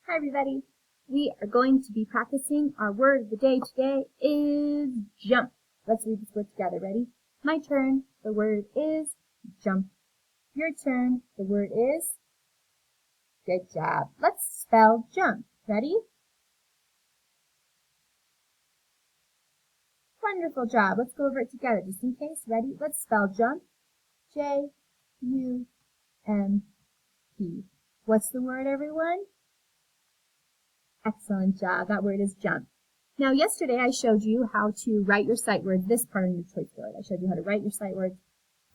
Hi everybody. We are going to be practicing our word of the day today is jump. Let's read this word together. Ready? My turn. The word is jump. Your turn. The word is good job. Let's spell jump. Ready? Wonderful job. Let's go over it together just in case. Ready? Let's spell jump. J-U-M-P. What's the word, everyone? Excellent job. That word is jump. Now, yesterday I showed you how to write your sight words, this part on your choice board. I showed you how to write your sight words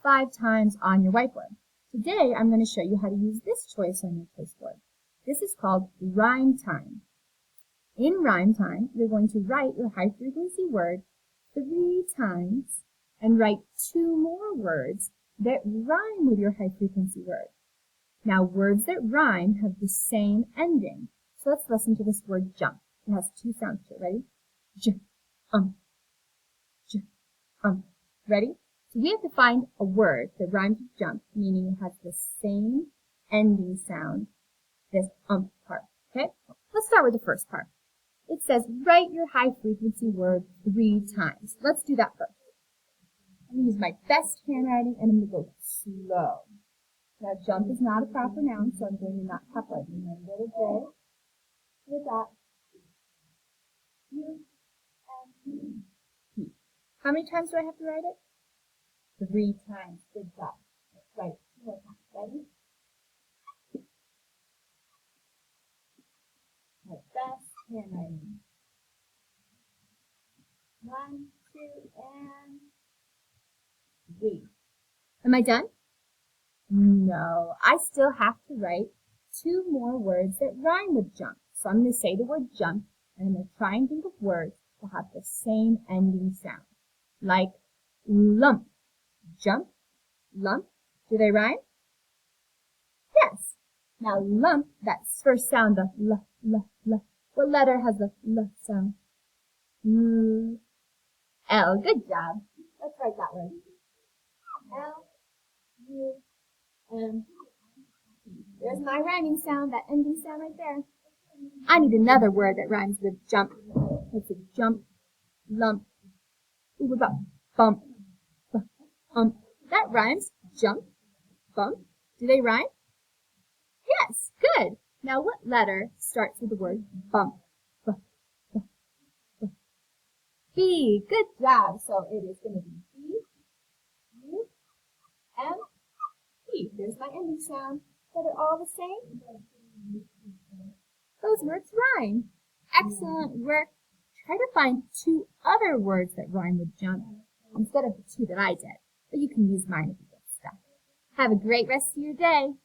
5 times on your whiteboard. Today, I'm going to show you how to use this choice on your choice board. This is called rhyme time. In rhyme time, you're going to write your high frequency word 3 times and write 2 more words that rhyme with your high frequency word. Now, words that rhyme have the same ending. So let's listen to this word jump. It has 2 sounds to it. Ready? J, j, Ready? So we have to find a word that rhymes with jump, meaning it has the same ending sound, this part. Okay? Let's start with the first part. It says, write your high frequency word 3 times. Let's do that first. I'm going to use my best handwriting and I'm going to go slow. Now, jump is not a proper noun, so I'm going to not capitalize. My little J. With that, U-M-P. How many times do I have to write it? 3 times. Good job. Let's write 2 more times. Ready? My best handwriting. 1, 2, and 3. Am I done? No. I still have to write 2 more words that rhyme with jump. So I'm going to say the word jump, and I'm going to try and think of words that have the same ending sound. Like lump, jump, lump. Do they rhyme? Yes. Now lump, that first sound, the l, l, l. What letter has the l sound? L. L. Good job. Let's write that word. L, U, M, P. There's my rhyming sound, that ending sound right there. I need another word that rhymes with jump. Let's see, jump, lump. Ooh, what about bump? That rhymes. Jump, bump. Do they rhyme? Yes, good. Now, what letter starts with the word bump? B, b, b. B. Good job. So it is going to be B, U, M, P. There's my ending sound. So they're all the same. Those words rhyme. Excellent work. Try to find 2 other words that rhyme with jump instead of the 2 that I did. But you can use mine if you get stuck. Have a great rest of your day.